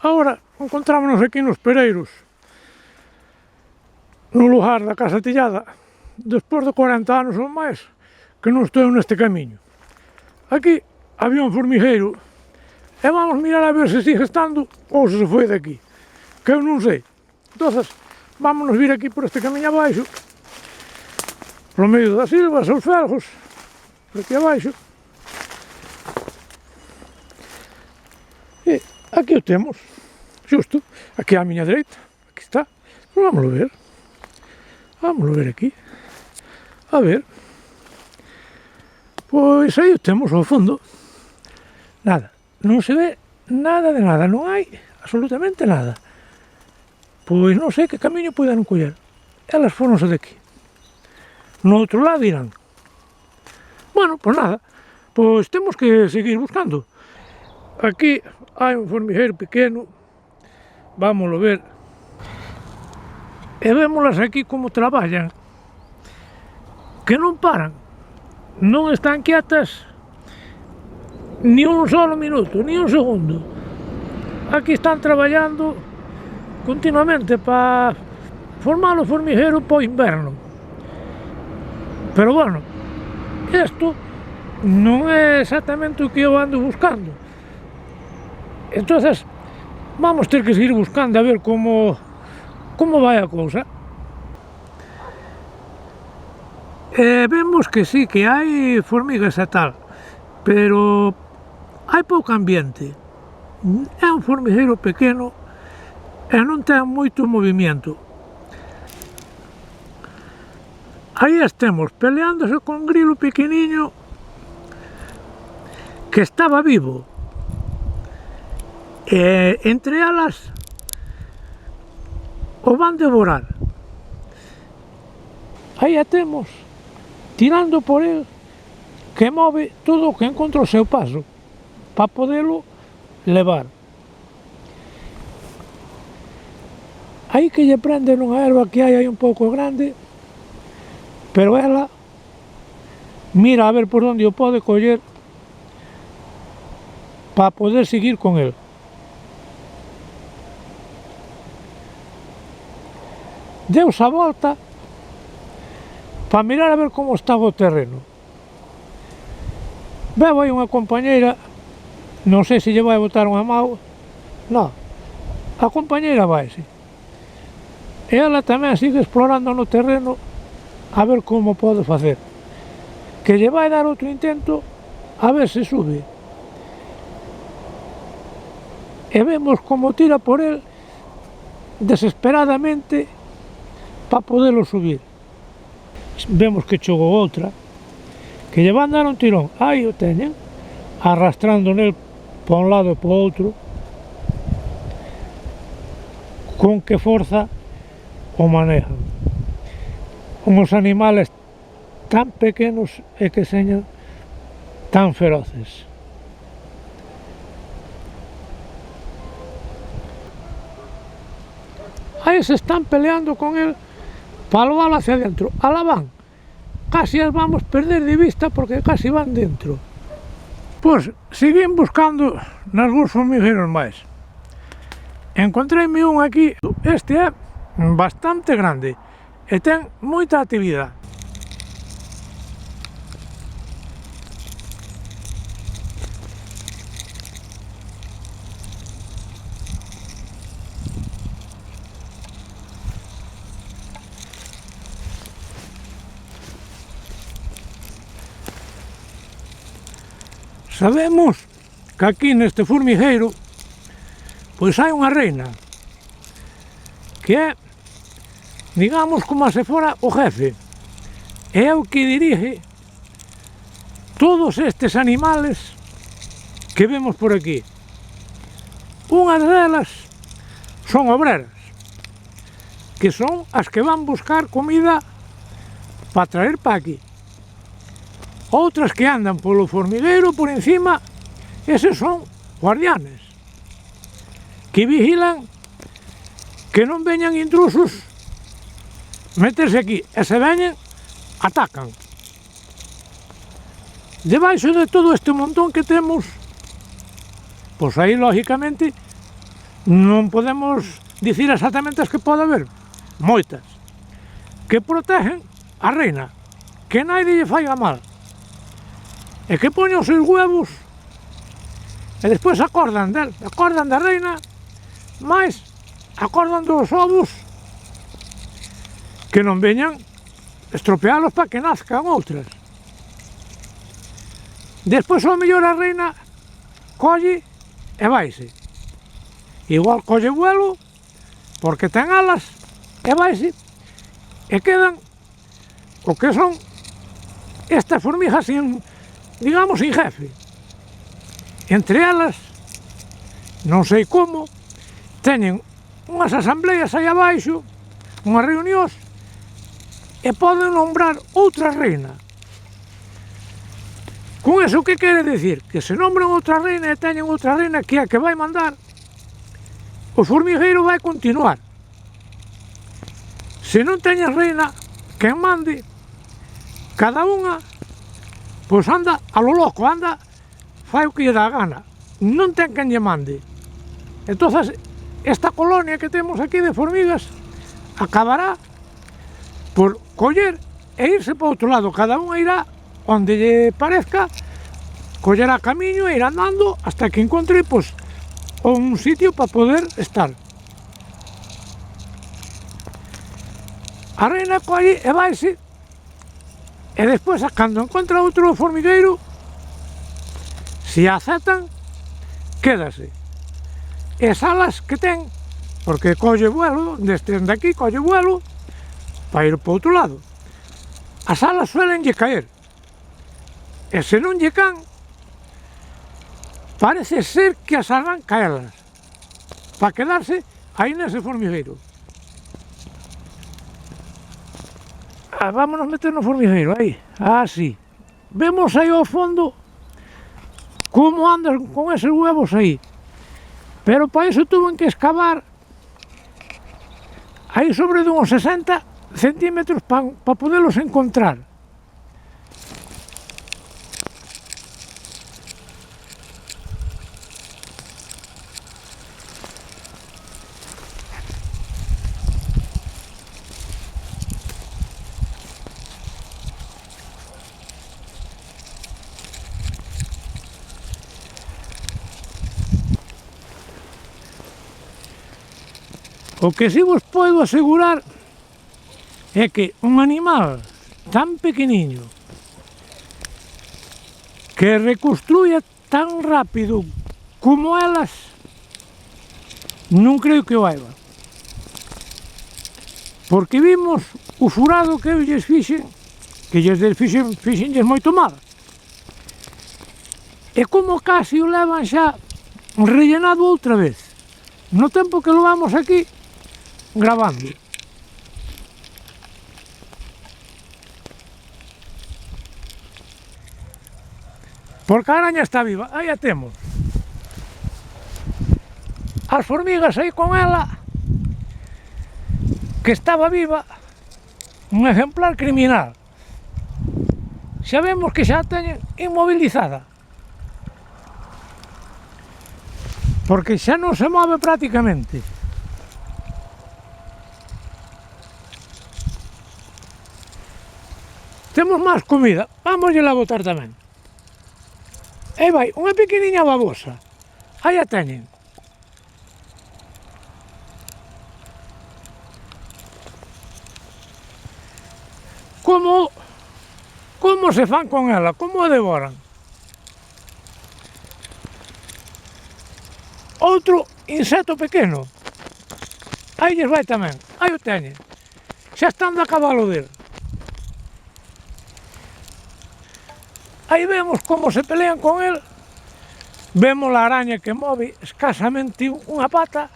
Agora encontrámonos aquí nos Pereiros, no lugar da Casa Tillada, despois de 40 anos ou máis que non estou neste camiño. Aquí había un formigueiro e vamos mirar a ver se sigue estando ou se foi de aquí, que eu non sei. Entonces, vámonos vir aquí por este camiño abaixo, polo medio das silvas, os felgos, por aquí abaixo. E aquí o temos, xusto, aquí á miña dereita, aquí está. Pues vámoslo ver aquí, a ver. Pois aí o temos ao fondo, nada, non se ve nada de nada, non hai absolutamente nada. Pois non sei que camiño poidan coller, elas foronse de aquí. No outro lado irán. Bueno, pois nada, pois temos que seguir buscando. Aquí hai un formigueiro pequeno, vámoslo ver, e vémolas aquí como traballan, que non paran, non están quietas ni un solo minuto, ni un segundo. Aquí están traballando continuamente para formar o formigueiro para o inverno. Pero bueno, isto non é exactamente o que eu ando buscando. Entonces, vamos ter que seguir buscando a ver como vai a cousa. Vemos que sí, que hai formigas e tal, pero hai pouco ambiente. É un formigueiro pequeno e non ten moito movimento. Aí estemos peleándose con un grilo pequeniño que estaba vivo. E entre elas o van devorar. Aí a temos, tirando por el, que move todo o que encontra o seu paso, para podelo levar. Aí que lle prende nunha erva que hai aí un pouco grande, pero ela mira a ver por onde o pode coller para poder seguir con el. Deus a volta para mirar a ver como estaba o terreno. Veo aí unha compañeira, non sei se lle vai botar unha mão, non, a compañeira vaise. E ela tamén sigue explorando no terreno a ver como pode facer. Que lle vai dar outro intento a ver se sube. E vemos como tira por el desesperadamente para podelo subir. Vemos que chegou outra, que lle van dar un tirón, aí o teñen, arrastrando nel para un lado e para o outro, con que forza o manejan. Uns animales tan pequenos e que señan tan feroces. Aí se están peleando con el para leválo hacia dentro. Alá van, casi as vamos perder de vista porque casi van dentro. Pois, seguín buscando nalgúns formigueiros máis. Encontreime un aquí, este é bastante grande e ten moita actividade. Sabemos que aquí neste formigueiro pois hai unha reina que é, digamos, como se fora o jefe, é o que dirige todos estes animales que vemos por aquí. Unhas delas son obreras, que son as que van buscar comida para traer para aquí. Outras que andan polo formigueiro por encima, eses son guardianes, que vigilan que non veñan intrusos meterse aquí, e se veñen, atacan. Debaixo de todo este montón que temos, pois aí, lógicamente, non podemos dicir exactamente as que pode haber, moitas, que protegen a reina, que naide lle faiga mal, e que poñen os seus huevos, e despois acordan da reina, mais acordan dos ovos, que non veñan estropealos para que nazcan outras. Despois ao mellor a reina colle e vaise. Igual colle vuelo, porque ten alas, e vaise, e quedan o que son estas formigas sin, digamos, sin jefe. Entre elas, non sei como, teñen unhas asambleas aí abaixo, unhas reunións, e poden nombrar outra reina. Con eso que quere dicir? Que se nombran outra reina e teñen outra reina que é a que vai mandar, o formigueiro vai continuar. Se non teñen reina, quen mande, cada unha, pois anda a lo loco, anda, fai o que lle dá a gana, non ten quen lle mande. Entonces, esta colonia que temos aquí de formigas acabará por coller e irse para outro lado, cada unha irá onde lle parezca, collerá camiño e irá andando hasta que encontre, pois, un sitio para poder estar. A reina colle e vaise, e despois, cando encontra outro formigueiro, se a aceptan, quédase. E as alas que ten, porque colle vuelo, dende aquí colle vuelo, para ir para outro lado. As alas suelen lle caer, e se non lle can, parece ser que as arranca elas, para quedarse aí nese formigueiro. Vámonos meter no formigueiro, aí, así. Vemos aí ao fondo como andan con eses huevos aí, pero para iso tuven que excavar aí sobre de uns 60 centímetros para podelos encontrar. O que si vos podo asegurar é que un animal tan pequeniño que reconstruya tan rápido como elas, non creo que o haiba. Porque vimos o furado que eu lles fixen, que lles fixenlles moito mal. E como casi o levan xa rellenado outra vez, no tempo que lo vamos aquí grabando. Porque a araña está viva, aí a temos. As formigas aí con ela, que estaba viva, un exemplar criminal. Xa vemos que xa a teñen inmobilizada, porque xa non se move prácticamente. Temos máis comida, vámoslla a botar tamén. E vai, unha pequeniña babosa, aí a teñen. Como se fan con ela, como a devoran. Outro insecto pequeno, aí lles vai tamén, aí o teñen. Xa están de cabalo del. Aí vemos como se pelean con el, vemos a araña que move escasamente unha pata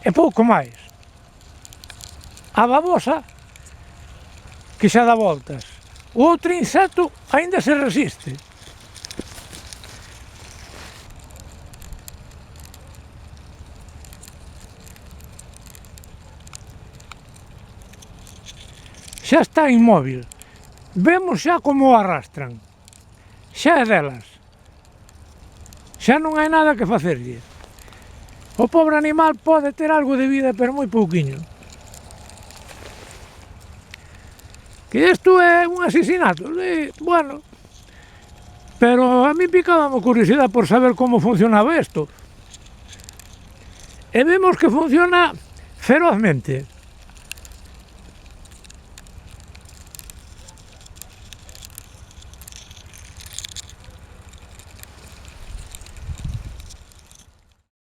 e pouco máis. A babosa que xa dá voltas. O outro insecto aínda se resiste. Xa está inmóvil. Vemos xa como o arrastran. Xa é delas. Xa non hai nada que facerlle. O pobre animal pode ter algo de vida, pero moi pouquiño. Que isto é un asesinato, bueno, pero a mí picábame curiosidade por saber como funcionaba isto. E vemos que funciona ferozmente.